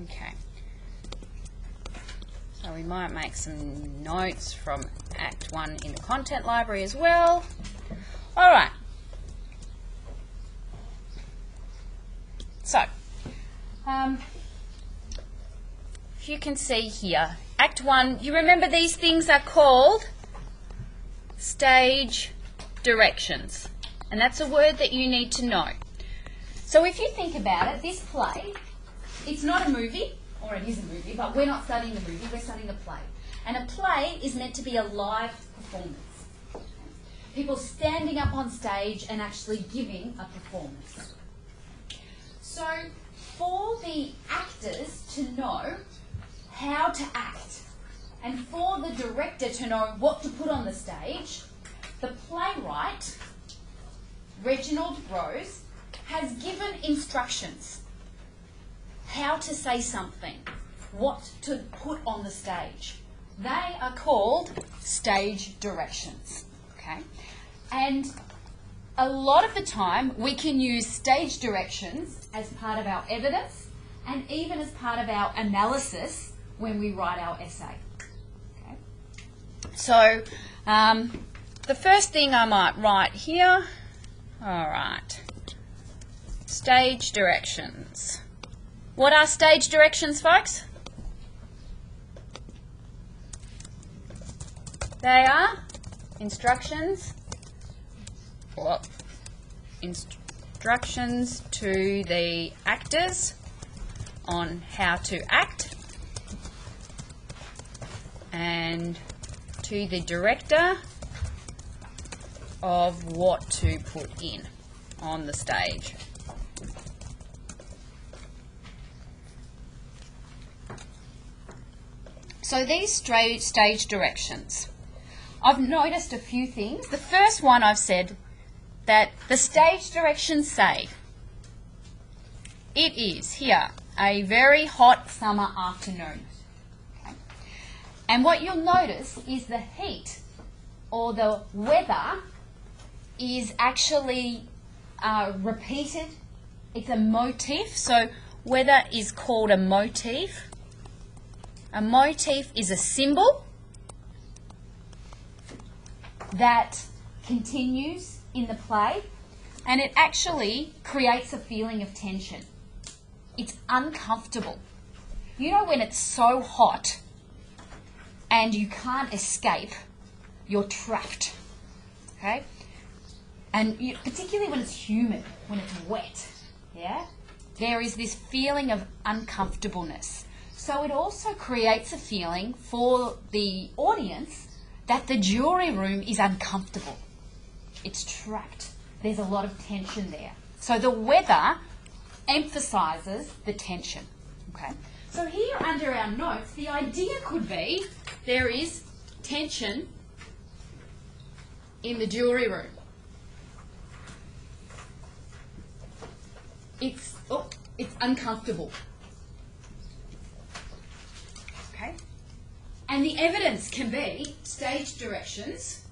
Okay. So we might make some notes from Act 1 in the content library as well. All right. So, if you can see here, Act 1, you remember these things are called stage directions. And that's a word that you need to know. So if you think about it, this play, it's not a movie, or it is a movie, but we're not studying the movie, we're studying a play. And a play is meant to be a live performance. People standing up on stage and actually giving a performance. So for the actors to know how to act, and for the director to know what to put on the stage, the playwright, Reginald Rose, has given instructions how to say something, what to put on the stage. They are called stage directions, okay? And a lot of the time we can use stage directions as part of our evidence and even as part of our analysis when we write our essay. Okay? So the first thing I might write here, all right, stage directions. What are stage directions, folks? They are instructions to the actors on how to act, and to the director of what to put in on the stage. So these stage directions, I've noticed a few things. The first one, I've said that the stage directions say, it is here a very hot summer afternoon. Okay. And what you'll notice is the heat or the weather is actually repeated. It's a motif. So weather is called a motif. A motif is a symbol that continues in the play, and it actually creates a feeling of tension. It's uncomfortable. You know when it's so hot and you can't escape, you're trapped, okay? And particularly when it's humid, when it's wet, yeah? There is this feeling of uncomfortableness. So it also creates a feeling for the audience that the jury room is uncomfortable. It's trapped. There's a lot of tension there. So the weather emphasises the tension. Okay. So here under our notes, the idea could be there is tension in the jury room. It's uncomfortable. Okay. And the evidence can be stage directions.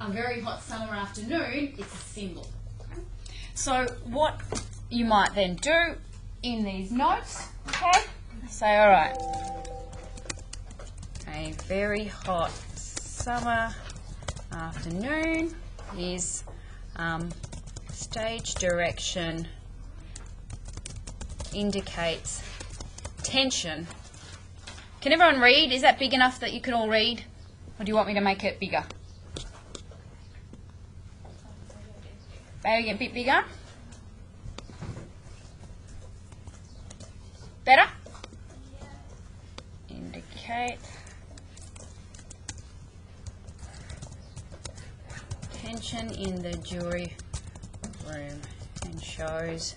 A very hot summer afternoon, it's a symbol. Okay. So what you might then do in these notes, okay, say, all right, a very hot summer afternoon is stage direction indicates tension. Can everyone read? Is that big enough that you can all read? Or do you want me to make it bigger? Maybe a bit bigger? Better? Indicate tension in the jury room and shows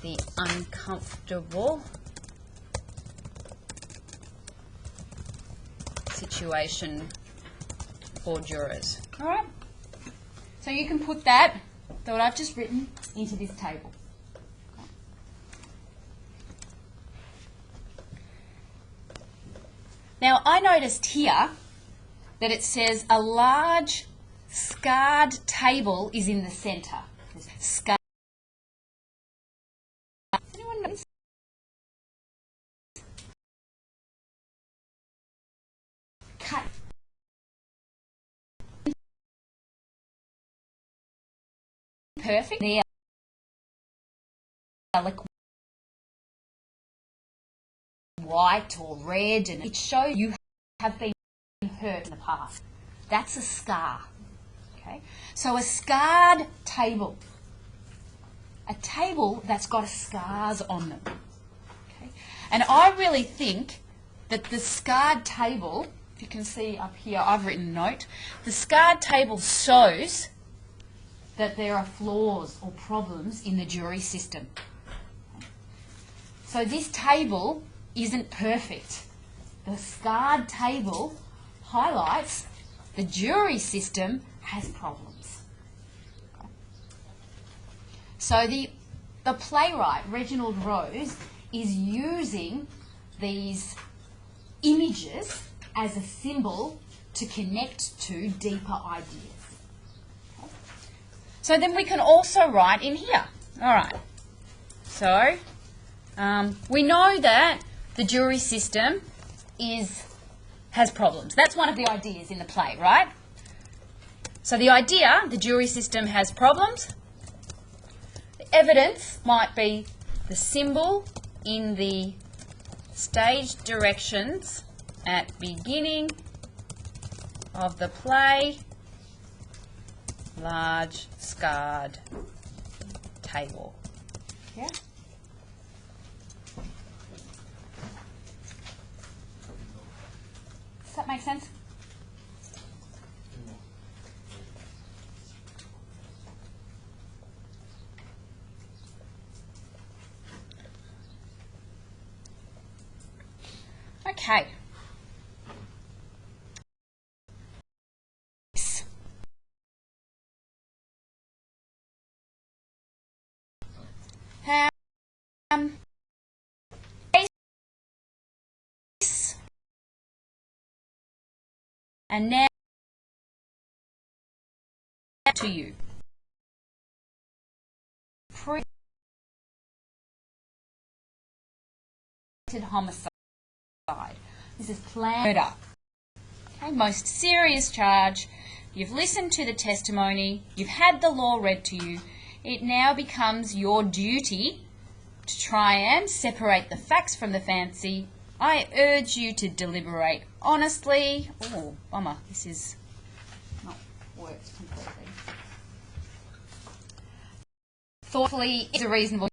the uncomfortable situation for jurors. All right? So you can put that what I've just written into this table. Now I noticed here that it says a large scarred table is in the centre. Scarred cut perfect. They are like white or red, and it shows you have been hurt in the past. That's a scar. Okay, so a scarred table. A table that's got scars on them. Okay, and I really think that the scarred table, if you can see up here, I've written a note. The scarred table shows that there are flaws or problems in the jury system. So this table isn't perfect. The scarred table highlights the jury system has problems. Okay. So the playwright, Reginald Rose, is using these images as a symbol to connect to deeper ideas. So then we can also write in here. All right. So we know that the jury system has problems. That's one of the ideas in the play, right? So the idea, the jury system has problems. The evidence might be the symbol in the stage directions at beginning of the play, large scarred table. Yeah? Does that make sense? Okay. And now to you. Homicide. This is planned murder. Okay, most serious charge. You've listened to the testimony. You've had the law read to you. It now becomes your duty to try and separate the facts from the fancy. I urge you to deliberate honestly. Oh, bummer. This is not worked completely. Thoughtfully is a reasonable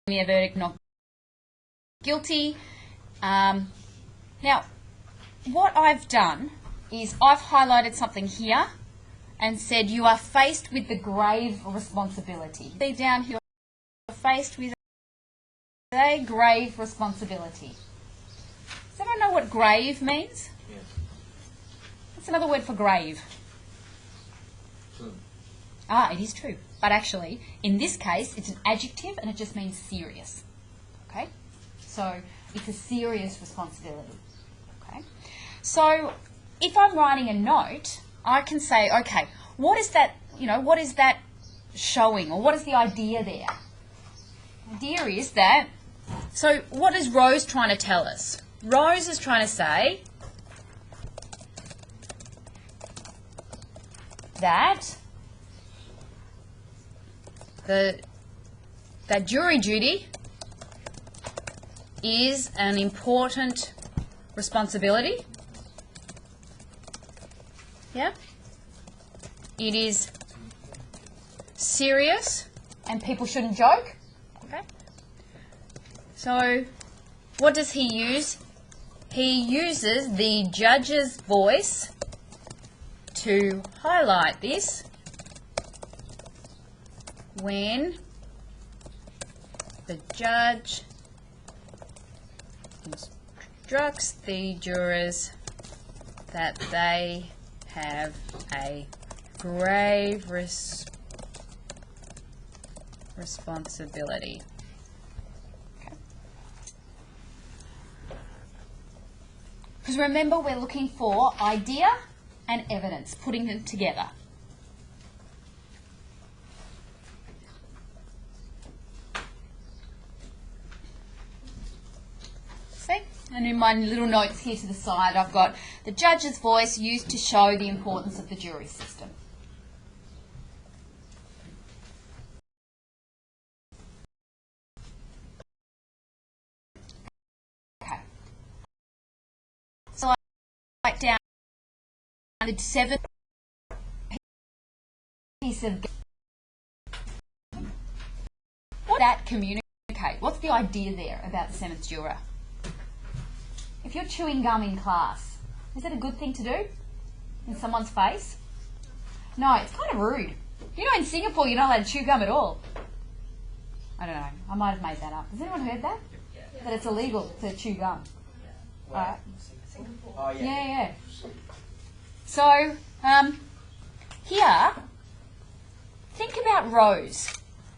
verdict, not guilty. Now, what I've done is I've highlighted something here and said you are faced with the grave responsibility. See down here, you're faced with a grave responsibility. Does everyone know what grave means? Yes. What's another word for grave? True. Ah, it is true. But actually, in this case, it's an adjective and it just means serious. Okay? So, it's a serious responsibility. Okay? So, if I'm writing a note, I can say, okay, what is that showing, or what is the idea there? The idea is that, so what is Rose trying to tell us? Rose is trying to say that that jury duty is an important responsibility. Yeah? It is serious and people shouldn't joke. Okay? So, what does he use? He uses the judge's voice to highlight this when the judge instructs the jurors that they have a grave responsibility. Okay. Because remember, we're looking for idea and evidence, putting them together. See? And in my little notes here to the side, I've got the judge's voice used to show the importance of the jury system. Okay. So I write down the seventh piece of what does that communicate? What's the idea there about the seventh juror? If you're chewing gum in class, is that a good thing to do in someone's face? No, it's kind of rude. You know, in Singapore, you're not allowed to chew gum at all. I don't know. I might have made that up. Has anyone heard that? Yeah. That it's illegal to chew gum. Yeah. All right. Oh, yeah. So, here, think about Rose.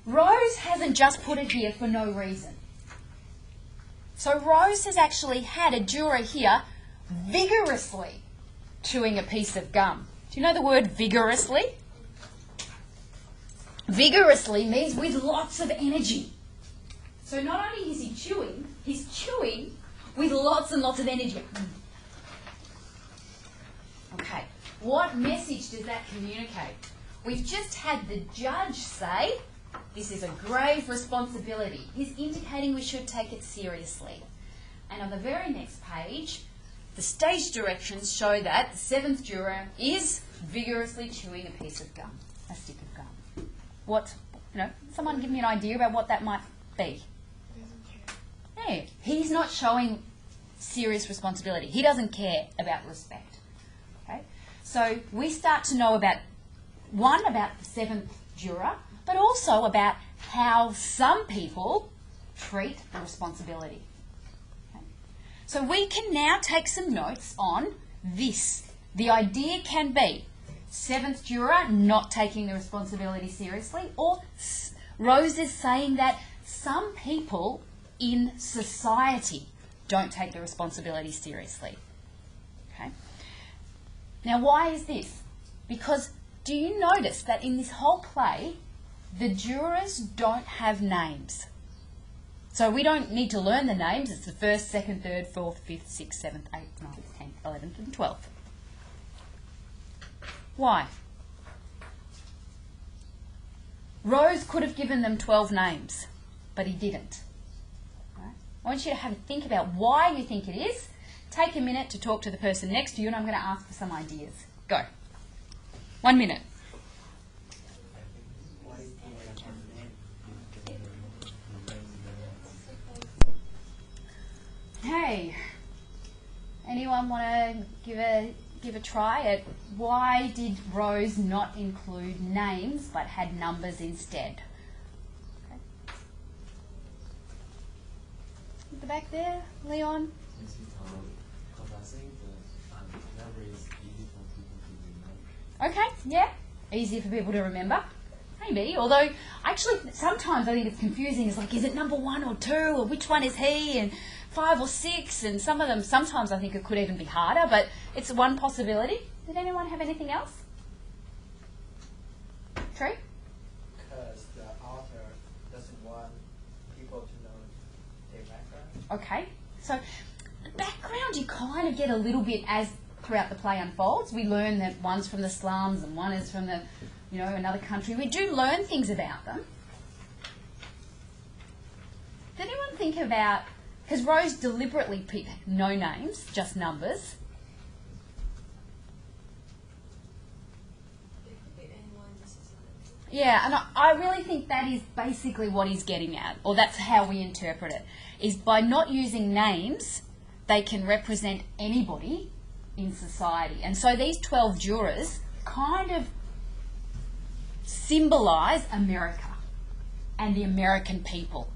Rose hasn't just put it here for no reason. So Rose has actually had a juror here vigorously chewing a piece of gum. Do you know the word vigorously? Vigorously means with lots of energy. So not only is he chewing, he's chewing with lots and lots of energy. Okay, what message does that communicate? We've just had the judge say, this is a grave responsibility. He's indicating we should take it seriously. And on the very next page, the stage directions show that the seventh juror is vigorously chewing a piece of gum, a stick of gum. What, someone give me an idea about what that might be. Yeah, he's not showing serious responsibility. He doesn't care about respect. Okay? So we start to know about the seventh juror, but also about how some people treat the responsibility. Okay? So we can now take some notes on this. The idea can be seventh juror not taking the responsibility seriously, or Rose is saying that some people in society don't take the responsibility seriously. Okay? Now why is this? Because do you notice that in this whole play, the jurors don't have names? So we don't need to learn the names. It's the first, second, third, fourth, fifth, sixth, seventh, eighth, ninth, 10th, 11th and 12th. Why? Rose could have given them 12 names, but he didn't. Right? I want you to have a think about why you think it is. Take a minute to talk to the person next to you, and I'm going to ask for some ideas. Go. 1 minute. Hey, anyone want to give a try at why did Rose not include names but had numbers instead? Okay. At the back there, Leon. Because I think the number is easy for people to remember. Okay, yeah, easier for people to remember. Maybe, although actually sometimes I think it's confusing. It's like, is it number 1 or 2, or which one is he, and 5 or 6, and some of them, sometimes I think it could even be harder, but it's one possibility. Did anyone have anything else? True? Because the author doesn't want people to know their background. Okay, so the background you kind of get a little bit as throughout the play unfolds. We learn that one's from the slums and one is from the, another country. We do learn things about them. Did anyone think about, because Rose deliberately picked no names, just numbers. Yeah, and I really think that is basically what he's getting at, or that's how we interpret it, is by not using names, they can represent anybody in society. And so these 12 jurors kind of symbolise America and the American people.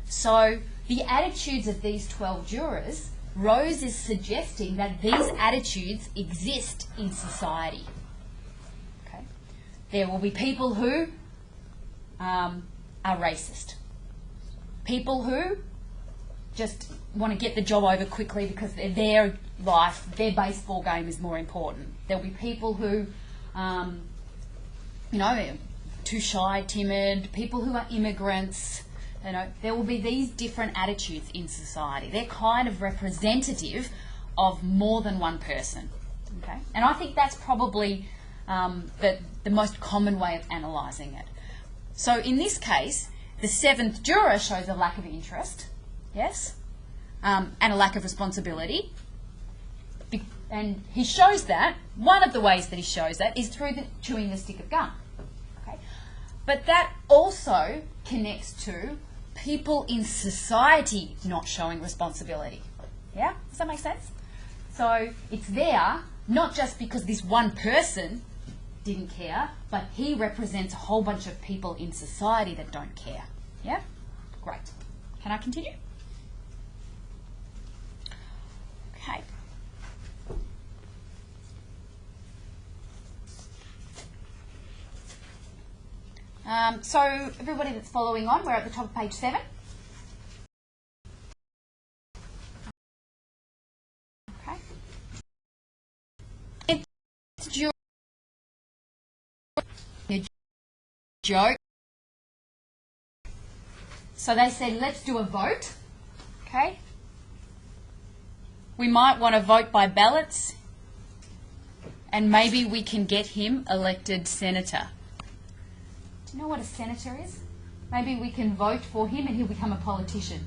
So the attitudes of these 12 jurors, Rose is suggesting that these attitudes exist in society. Okay? There will be people who are racist. People who just want to get the job over quickly because their life, their baseball game is more important. There'll be people who, too shy, timid, people who are immigrants, there will be these different attitudes in society. They're kind of representative of more than one person. Okay? And I think that's probably the most common way of analysing it. So in this case, the seventh juror shows a lack of interest, yes, and a lack of responsibility. And he shows that, one of the ways that he shows that is through chewing the stick of gum. Okay? But that also connects to people in society not showing responsibility. Yeah? Does that make sense? So it's there, not just because this one person didn't care, but he represents a whole bunch of people in society that don't care. Yeah? Great. Can I continue? Okay. So everybody that's following on, we're at the top of page 7. Okay. It's your joke. So they said, let's do a vote. Okay. We might want to vote by ballots, and maybe we can get him elected senator. Do you know what a senator is? Maybe we can vote for him and he'll become a politician.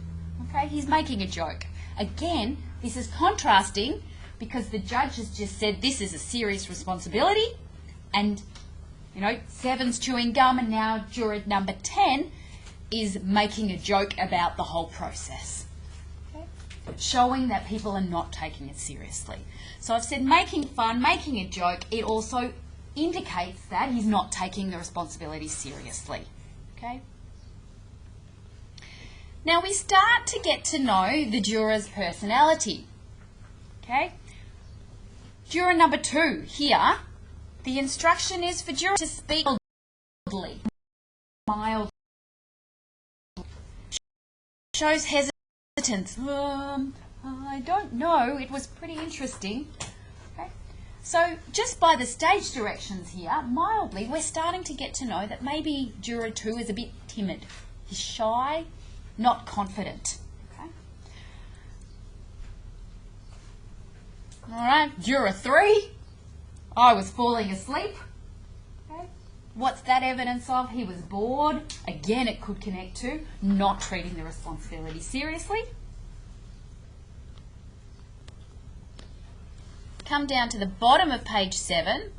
Okay, he's making a joke. Again, this is contrasting because the judge has just said this is a serious responsibility, and, you know, 7's chewing gum, and now juror number 10 is making a joke about the whole process. Okay? Showing that people are not taking it seriously. So I've said making fun, making a joke, it also indicates that he's not taking the responsibility seriously. Okay? Now we start to get to know the juror's personality. Okay? Juror number 2 here, the instruction is for juror to speak mildly. Shows hesitance. I don't know. It was pretty interesting. Okay. So just by the stage directions here, mildly, we're starting to get to know that maybe juror 2 is a bit timid. He's shy, not confident. Okay. All right, juror 3, I was falling asleep. Okay. What's that evidence of? He was bored. Again, it could connect to not treating the responsibility seriously. Come down to the bottom of page 7,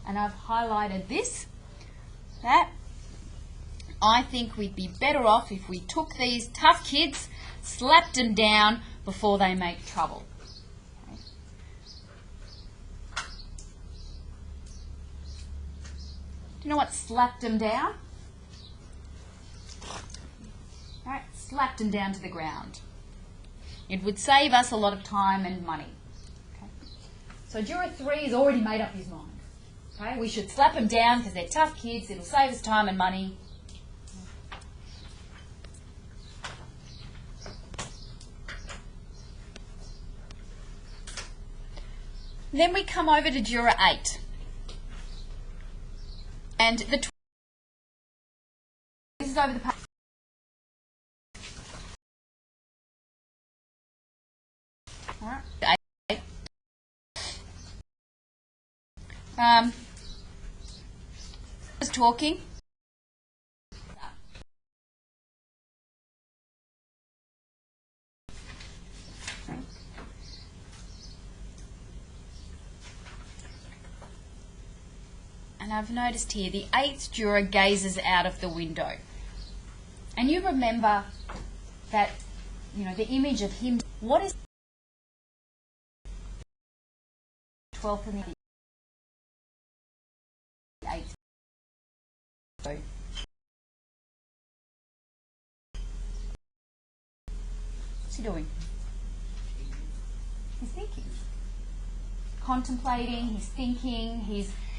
and I've highlighted this, that I think we'd be better off if we took these tough kids, slapped them down before they make trouble. Okay. Do you know what slapped them down? Right, slapped them down to the ground. It would save us a lot of time and money. So juror 3 has already made up his mind. Okay? We should slap them down because they're tough kids. It'll save us time and money. Then we come over to juror 8. And this is over the page. All right. Was talking. And I've noticed here the 8th juror gazes out of the window. And you remember that, you know, the image of him. What is 12th and the 8th? What's he doing? He's thinking. Contemplating, he's thinking,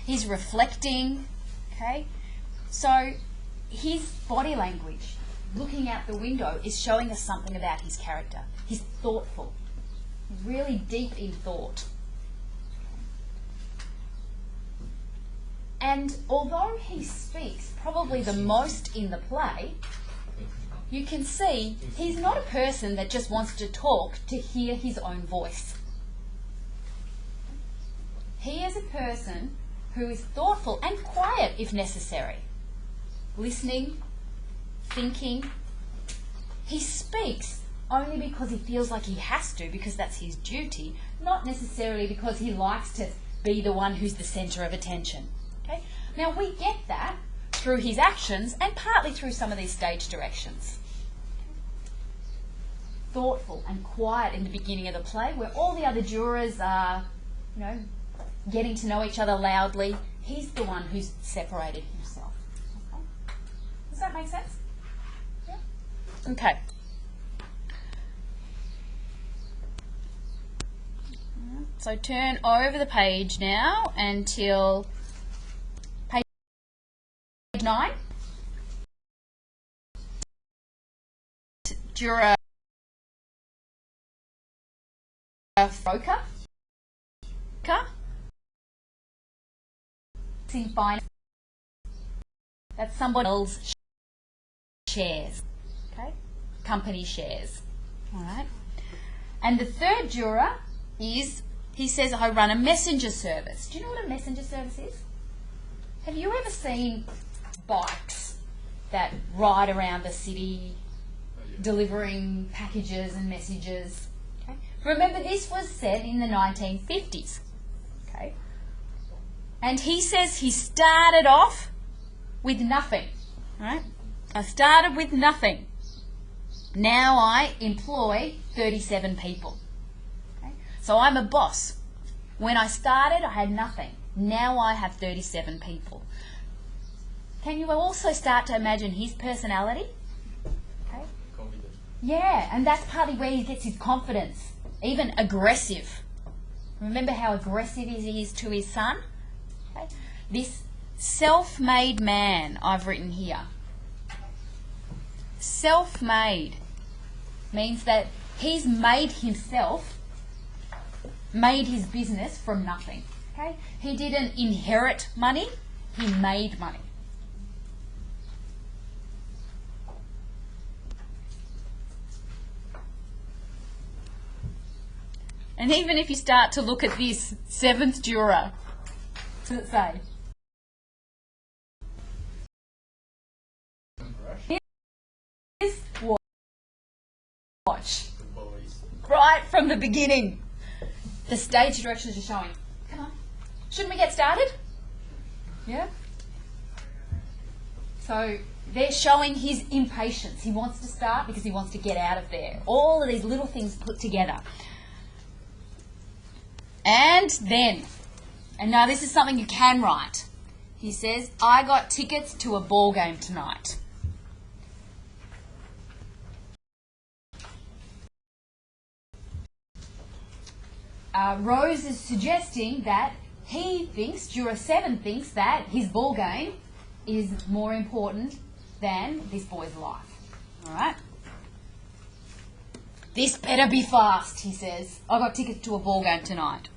he's reflecting. Okay? So his body language, looking out the window, is showing us something about his character. He's thoughtful. He's really deep in thought. And although he speaks probably the most in the play, you can see he's not a person that just wants to talk to hear his own voice. He is a person who is thoughtful and quiet if necessary, listening, thinking. He speaks only because he feels like he has to, because that's his duty, not necessarily because he likes to be the one who's the centre of attention. Okay? Now we get that through his actions and partly through some of these stage directions. Thoughtful and quiet in the beginning of the play, where all the other jurors are, getting to know each other loudly. He's the one who's separated himself. Okay? Does that make sense? Yeah? Okay. So turn over the page now until page 9. Juror broker. In finance. That's somebody else's shares. Okay? Company shares. Alright. And the third juror is, he says, I run a messenger service. Do you know what a messenger service is? Have you ever seen bikes that ride around the city delivering packages and messages? Okay. Remember, this was set in the 1950s. Okay. And he says he started off with nothing. Right? I started with nothing. Now I employ 37 people. Okay? So I'm a boss. When I started, I had nothing. Now I have 37 people. Can you also start to imagine his personality? Okay? Confident. Yeah, and that's partly where he gets his confidence. Even aggressive. Remember how aggressive he is to his son? Okay? This self-made man I've written here. Self-made means that he's made himself, made his business from nothing. Okay? He didn't inherit money, he made money. And even if you start to look at this seventh juror, what does it say? Here's watch. The boys. Right from the beginning. The stage directions are showing. Come on. Shouldn't we get started? Yeah? So they're showing his impatience. He wants to start because he wants to get out of there. All of these little things put together. And then, and now this is something you can write. He says, I got tickets to a ball game tonight. Rose is suggesting that he thinks, Juror 7 thinks that his ball game is more important than this boy's life. Alright? This better be fast, he says. I got tickets to a ball game tonight.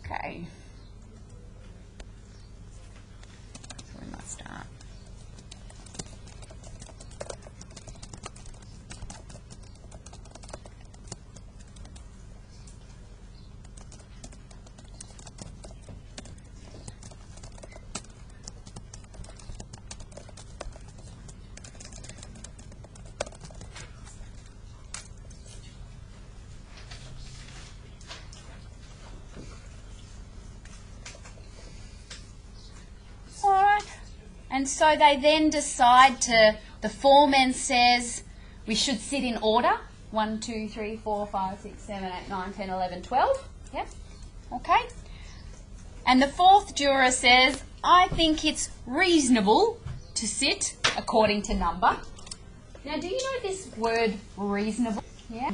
Okay. So we must start. And so they then decide to, the foreman says we should sit in order. 1, 2, 3, 4, 5, 6, 7, 8, 9, 10, 11, 12. Yep. Okay. And the fourth juror says, I think it's reasonable to sit according to number. Now, do you know this word reasonable? Yeah.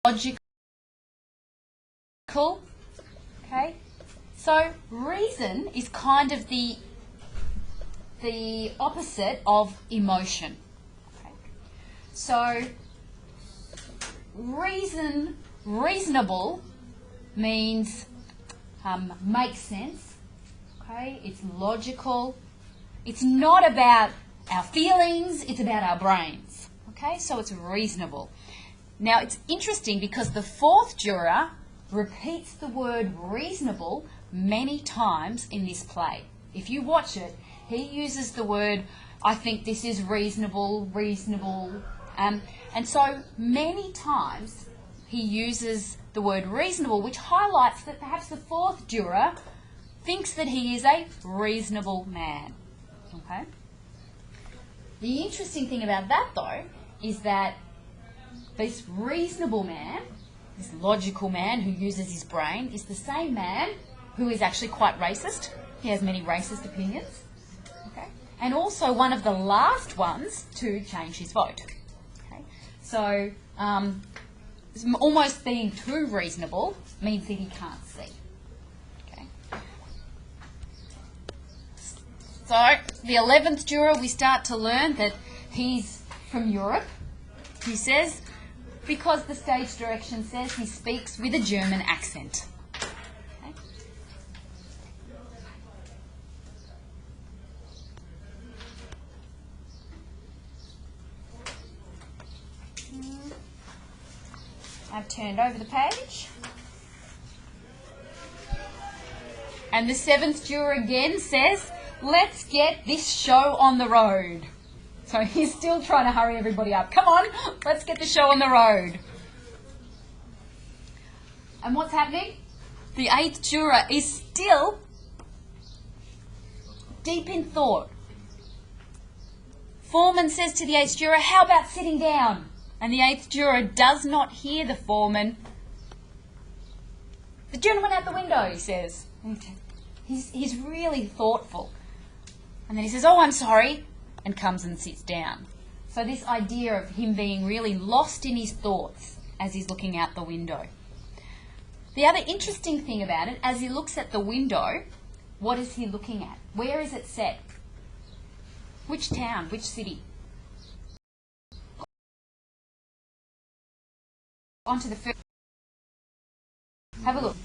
Logical. Okay. So reason is kind of the opposite of emotion. Okay. So reasonable means makes sense. Okay, it's logical. It's not about our feelings, it's about our brains. Okay, so it's reasonable. Now, it's interesting because the fourth juror repeats the word reasonable many times in this play. If you watch it, he uses the word, I think this is reasonable, reasonable. And so many times he uses the word reasonable, which highlights that perhaps the fourth juror thinks that he is a reasonable man. Okay? The interesting thing about that, though, is that this reasonable man, this logical man who uses his brain, is the same man who is actually quite racist. He has many racist opinions. Okay? And also one of the last ones to change his vote. Okay? So almost being too reasonable means that he can't see. Okay? So the 11th juror, we start to learn that he's from Europe. He says, because the stage direction says he speaks with a German accent. Okay. I've turned over the page. And the 7th juror again says, let's get this show on the road. So he's still trying to hurry everybody up. Come on, let's get the show on the road. And what's happening? The 8th juror is still deep in thought. Foreman says to the 8th juror, how about sitting down? And the 8th juror does not hear the foreman. The gentleman out the window, he says. He's really thoughtful. And then he says, oh, I'm sorry, and comes and sits down. So this idea of him being really lost in his thoughts as he's looking out the window. The other interesting thing about it, as he looks at the window, what is he looking at? Where is it set? Which town? Which city? Onto the first. Have a look.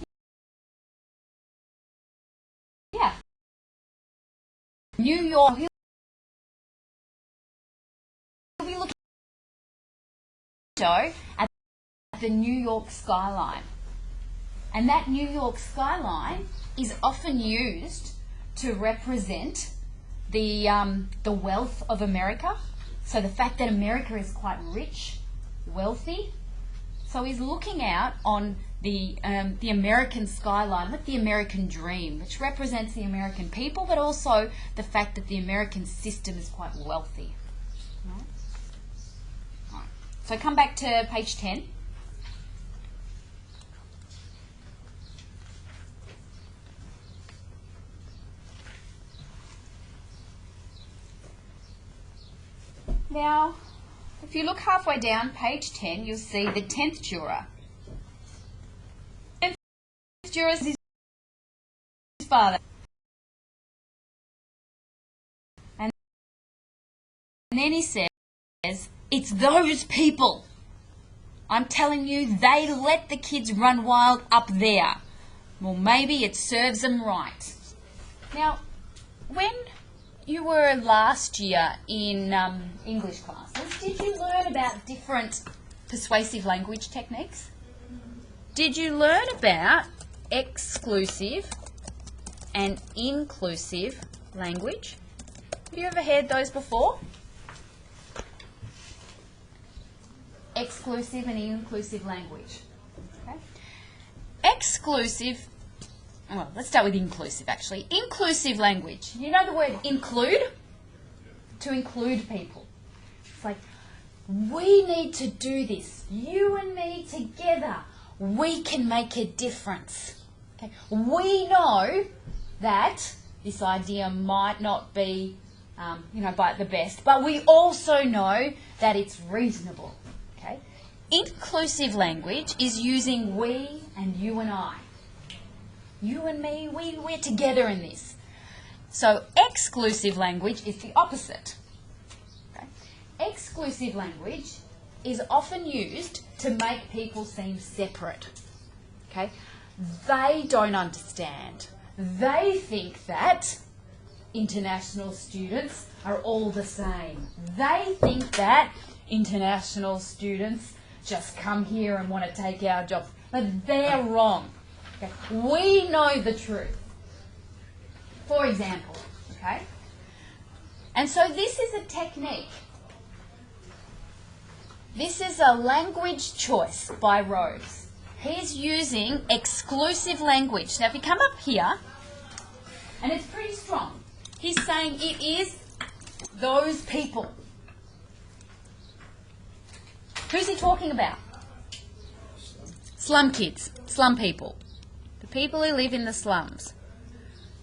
Yeah. New York. He'll be looking at the New York skyline. And that New York skyline is often used to represent the wealth of America. So the fact that America is quite rich, wealthy. So he's looking out on the American skyline, like the American dream, which represents the American people, but also the fact that the American system is quite wealthy. Right? Right. So come back to page 10. Now, if you look halfway down, page 10, you'll see the 10th juror. 10th juror is his father. And then he says, it's those people. I'm telling you, they let the kids run wild up there. Well, maybe it serves them right. Now, when you were last year in English classes, did you learn about different persuasive language techniques? Did you learn about exclusive and inclusive language? Have you ever heard those before? Exclusive and inclusive language. Okay. Exclusive. Well, let's start with inclusive, actually. Inclusive language. You know the word include? To include people. It's like, we need to do this. You and me together. We can make a difference. Okay? We know that this idea might not be, by the best, but we also know that it's reasonable. Okay? Inclusive language is using we and you and I. You and me, we're together in this. So exclusive language is the opposite. Okay? Exclusive language is often used to make people seem separate. Okay? They don't understand. They think that international students are all the same. They think that international students just come here and want to take our jobs. But they're wrong. Okay? We know the truth. For example, okay? And so this is a technique. This is a language choice by Rose. He's using exclusive language. Now if you come up here, and it's pretty strong, he's saying it is those people. Who's he talking about? Slum kids, slum people. The people who live in the slums.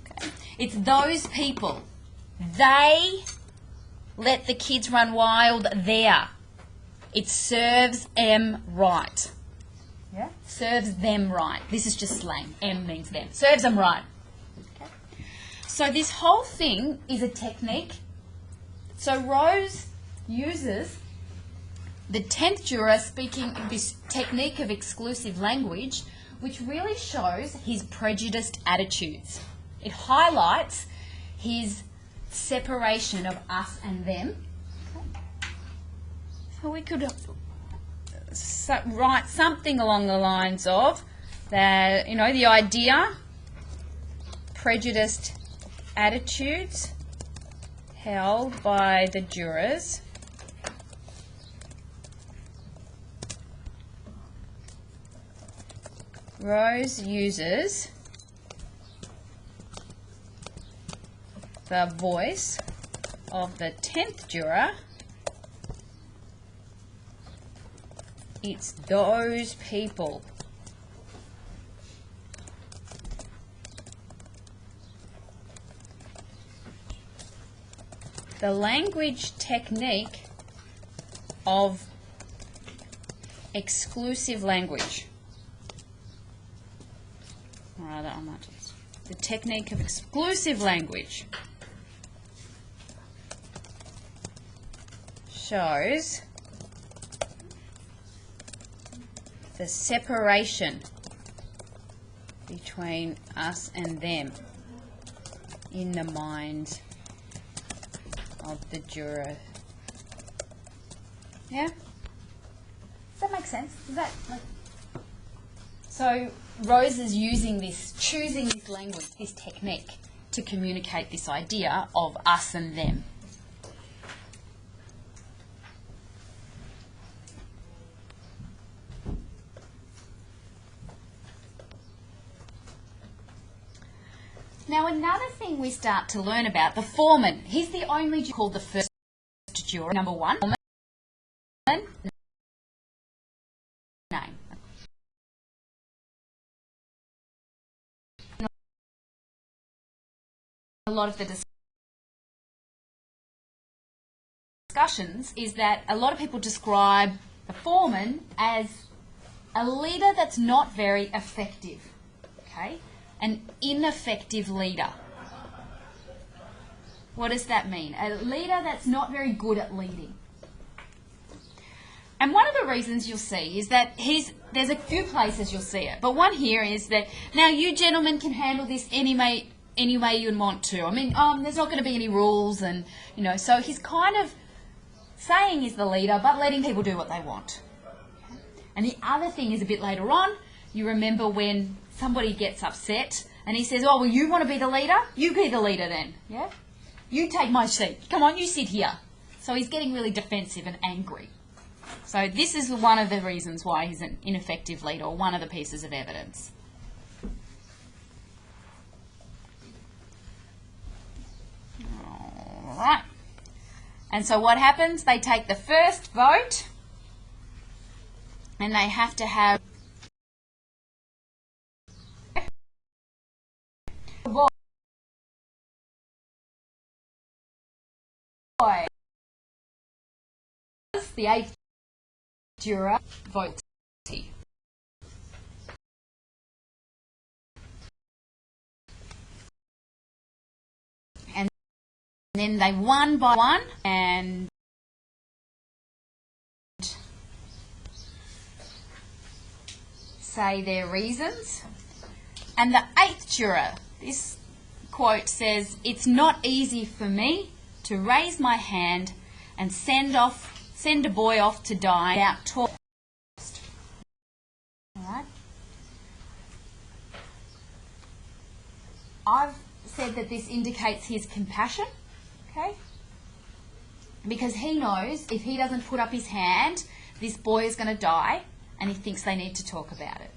Okay. It's those people. They let the kids run wild there. It serves them right. Yeah? Serves them right. This is just slang. M means them. Serves them right. Okay. So this whole thing is a technique. So Rose uses the 10th juror speaking this technique of exclusive language, which really shows his prejudiced attitudes. It highlights his separation of us and them. So we could write something along the lines of that, you know, the idea, prejudiced attitudes held by the jurors Rose uses the voice of the 10th juror. It's those people. The language technique of exclusive language. Rather, the technique of exclusive language shows the separation between us and them in the mind of the juror. Yeah? Does that make sense? Does that, like... So Rose is using this, choosing this language, this technique, to communicate this idea of us and them. Now another thing we start to learn about, the foreman. He's the only juror called the first juror, number one. Foreman, name. A lot of the discussions is that a lot of people describe the foreman as a leader that's not very effective, okay? An ineffective leader. What does that mean? A leader that's not very good at leading. And one of the reasons you'll see is that there's a few places you'll see it, but one here is that, now you gentlemen can handle this any way you want to. I mean, there's not going to be any rules, and, you know, so he's kind of saying he's the leader, but letting people do what they want. And the other thing is a bit later on, you remember when somebody gets upset and he says, oh, well, you want to be the leader? You be the leader then, yeah? You take my seat. Come on, you sit here. So he's getting really defensive and angry. So this is one of the reasons why he's an ineffective leader, or one of the pieces of evidence. All right. And so what happens? They take the first vote and they have to have the 8th juror votes. And then they one by one and say their reasons. And the 8th juror, this quote says, "It's not easy for me to raise my hand and send a boy off to die without talking." All right. I've said that this indicates his compassion, okay? Because he knows if he doesn't put up his hand, this boy is going to die, and he thinks they need to talk about it.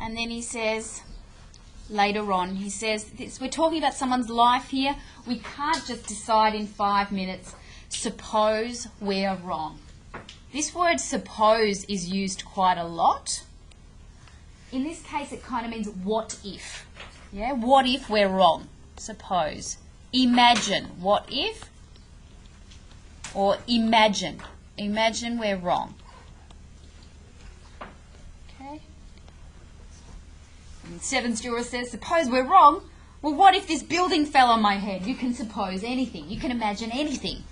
And then he says, later on, he says, we're talking about someone's life here. We can't just decide in 5 minutes, suppose we're wrong. This word suppose is used quite a lot. In this case, it kind of means what if. Yeah, what if we're wrong? Suppose. Imagine. What if? Or imagine. Imagine we're wrong. Okay. And the seventh juror says, suppose we're wrong. Well, what if this building fell on my head? You can suppose anything. You can imagine anything.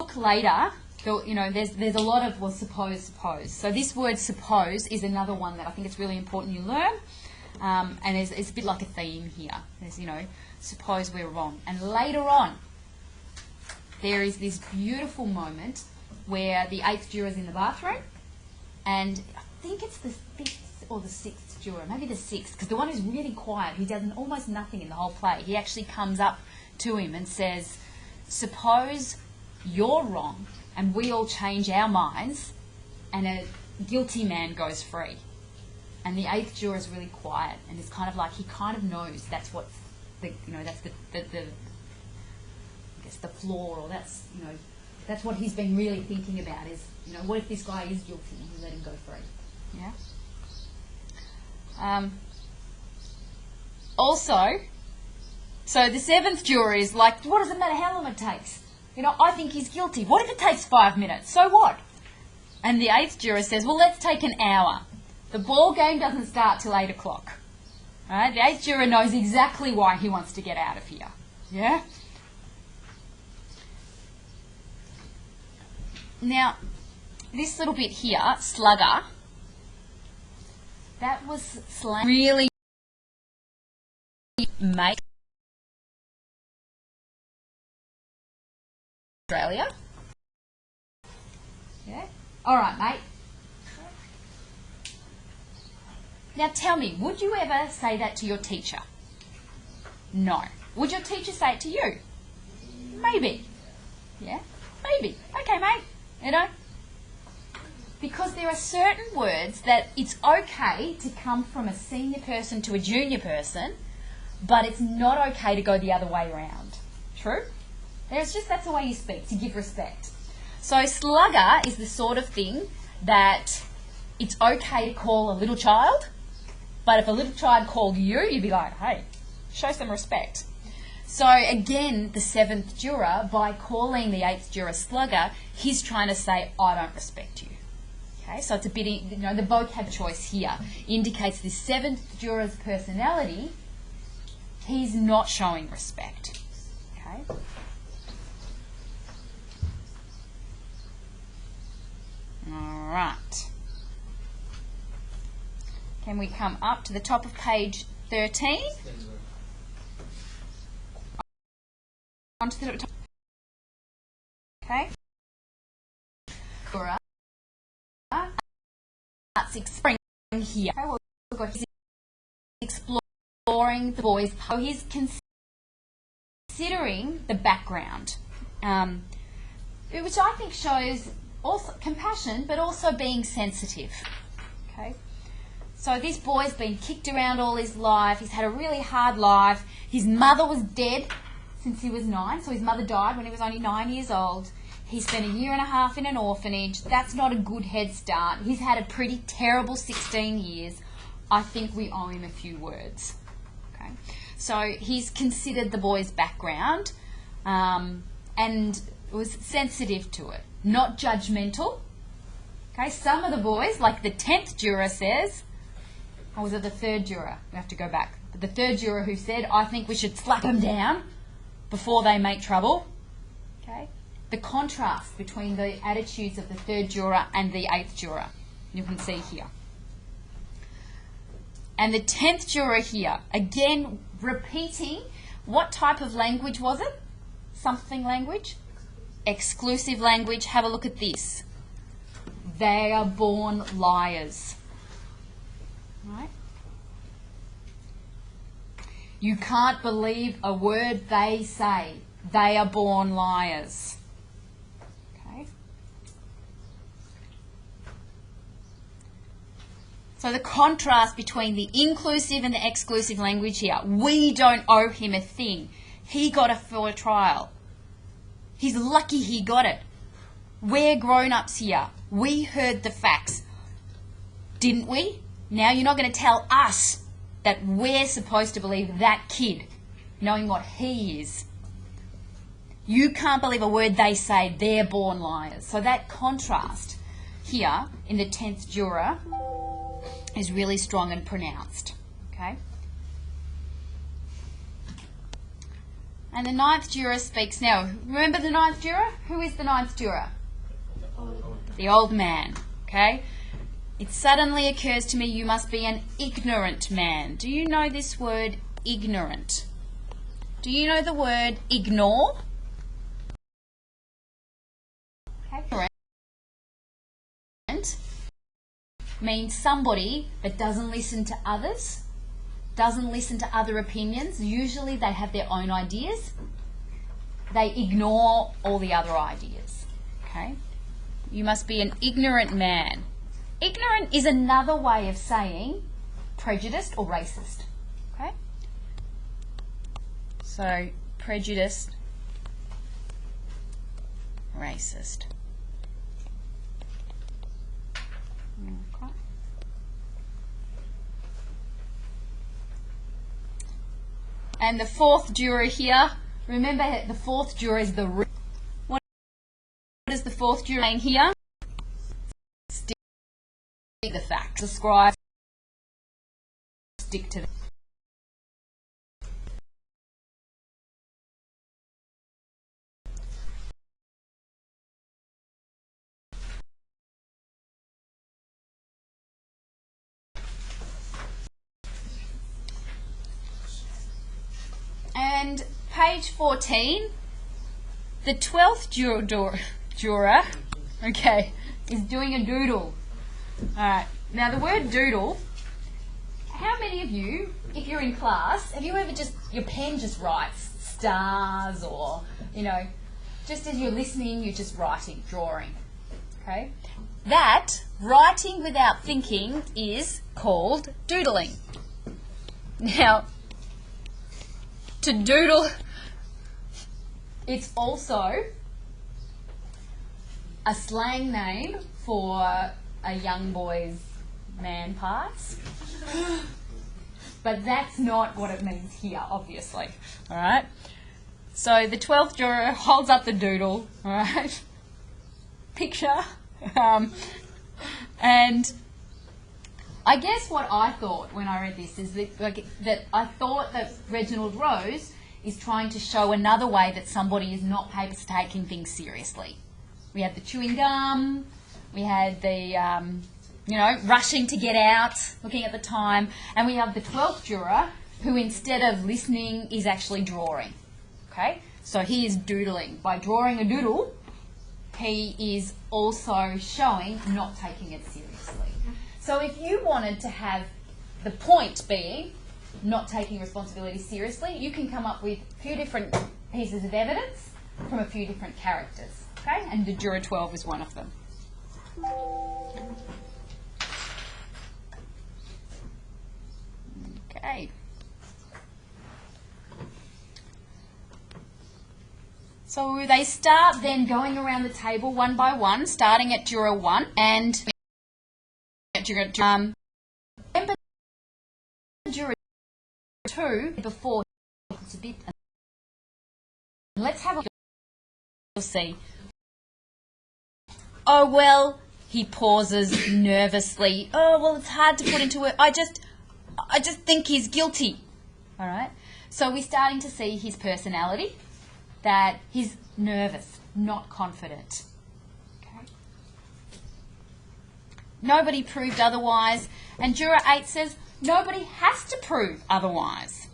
Look later, you know, there's a lot of, well, suppose. So this word suppose is another one that I think it's really important you learn. And it's a bit like a theme here. There's, you know, suppose we're wrong. And later on, there is this beautiful moment where the eighth juror is in the bathroom, and I think it's the fifth or the sixth juror, maybe the sixth, because the one who's really quiet, who does almost nothing in the whole play, he actually comes up to him and says, suppose you're wrong and we all change our minds and a guilty man goes free. And the eighth juror is really quiet, and it's kind of like he kind of knows that's what's the, you know, that's the I guess the flaw, or that's, you know, that's what he's been really thinking about is, you know, what if this guy is guilty and we let him go free? Yeah. Also, so the seventh juror is like, what does it matter how long it takes? You know, I think he's guilty. What if it takes 5 minutes? So what? And the eighth juror says, well, let's take an hour. The ball game doesn't start till 8 o'clock. Right? The eighth juror knows exactly why he wants to get out of here. Yeah? Now, this little bit here, slugger, that was slang really make Australia. Yeah? All right, mate. Now tell me, would you ever say that to your teacher? No. Would your teacher say it to you? Maybe. Yeah? Maybe. Okay, mate. You know? Because there are certain words that it's okay to come from a senior person to a junior person, but it's not okay to go the other way around. True? That's the way you speak, to give respect. So slugger is the sort of thing that it's okay to call a little child, but if a little child called you, you'd be like, hey, show some respect. So again, the seventh juror, by calling the eighth juror slugger, he's trying to say, I don't respect you. Okay, so it's a bit, you know, the vocab choice here indicates the seventh juror's personality. He's not showing respect. Okay. All right. Can we come up to the top of page 13? On to the top. Okay. That's exploring here. Okay, well, we've got his exploring the boys. He's considering the background, which I think shows also compassion, but also being sensitive. Okay. So this boy's been kicked around all his life. He's had a really hard life. His mother was dead since he was 9, so his mother died when he was only 9 years old. He spent 1.5 years in an orphanage. That's not a good head start. He's had a pretty terrible 16 years. I think we owe him a few words. Okay, so he's considered the boy's background and was sensitive to it, not judgmental. Okay, some of the boys, like the 10th juror says, or was it the third juror? We have to go back. But the third juror who said, I think we should slap him down. before they make trouble. Okay? The contrast between the attitudes of the third juror and the eighth juror, you can see here. And the 10th juror here, again repeating, what type of language was it? Something language? Exclusive language. Have a look at this. They are born liars. Right? You can't believe a word they say. They are born liars. Okay? So the contrast between the inclusive and the exclusive language here. We don't owe him a thing. He got a fair trial. He's lucky he got it. We're grown-ups here. We heard the facts. Didn't we? Now you're not going to tell us that we're supposed to believe that kid, knowing what he is. You can't believe a word they say. They're born liars. So that contrast here in the 10th juror is really strong and pronounced. Okay? And the 9th juror speaks now. Remember the 9th juror? Who is the 9th juror? The old man. Okay? It suddenly occurs to me you must be an ignorant man. Do you know this word ignorant? Do you know the word ignore? Okay. Ignorant means somebody that doesn't listen to others, doesn't listen to other opinions. Usually they have their own ideas. They ignore all the other ideas. Okay? You must be an ignorant man. Ignorant is another way of saying prejudiced or racist. Okay? So, prejudiced, racist. Okay. And the 4th juror here, remember the 4th juror is the root. What is the 4th juror saying here? The facts. Describe. Stick to them. And page 14, the 12th juror, okay, is doing a doodle. Alright, now the word doodle, how many of you, if you're in class, have you ever just, your pen just writes stars or, you know, just as you're listening, you're just writing, drawing, okay? That, writing without thinking, is called doodling. Now, to doodle, it's also a slang name for a young boy's man parts. But that's not what it means here, obviously. Alright? So the 12th juror holds up the doodle, alright? Picture. And I guess what I thought when I read this is that I thought that Reginald Rose is trying to show another way that somebody is not taking things seriously. We had the chewing gum, we had the, rushing to get out, looking at the time, and we have the 12th juror who instead of listening is actually drawing. Okay? So he is doodling. By drawing a doodle, he is also showing not taking it seriously. So if you wanted to have the point being not taking responsibility seriously, you can come up with a few different pieces of evidence from a few different characters. Okay? And the juror 12 is one of them. Okay. So they start then going around the table one by one, starting at juror 1 and remember juror 2 before it's a bit. Let's have a look. You'll see. Oh well, he pauses nervously. Oh well, it's hard to put into it. I just think he's guilty. All right. So we're starting to see his personality. that he's nervous, not confident. Okay. Nobody proved otherwise, and juror 8 says nobody has to prove otherwise.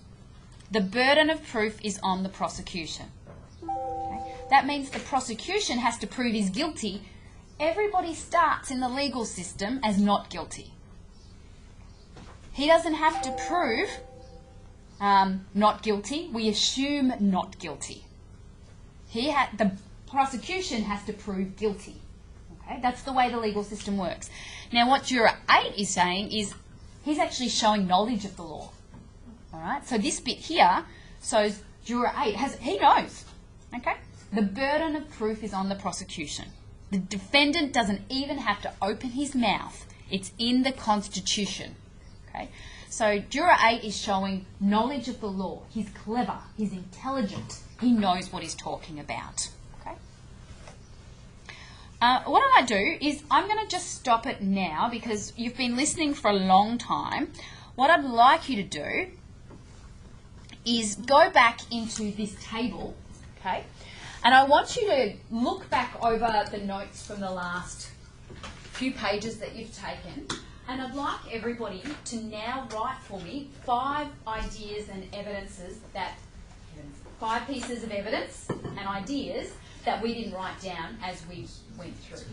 The burden of proof is on the prosecution. Okay. That means the prosecution has to prove he's guilty. Everybody starts in the legal system as not guilty. He doesn't have to prove not guilty. We assume not guilty. The prosecution has to prove guilty. Okay, that's the way the legal system works. Now, what juror 8 is saying is he's actually showing knowledge of the law. All right, so this bit here shows juror 8 he knows. Okay, the burden of proof is on the prosecution. The defendant doesn't even have to open his mouth. It's in the Constitution. Okay, so juror 8 is showing knowledge of the law. He's clever. He's intelligent. He knows what he's talking about. Okay. What I might do is I'm going to just stop it now because you've been listening for a long time. What I'd like you to do is go back into this table, okay, and I want you to look back over the notes from the last few pages that you've taken, and I'd like everybody to now write for me 5 ideas and evidences that 5 pieces of evidence and ideas that we didn't write down as we went through.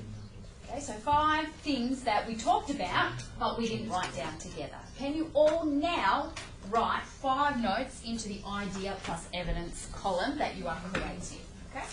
Okay, so 5 things that we talked about but we didn't write down together. Can you all now write 5 notes into the idea plus evidence column that you are creating? Okay?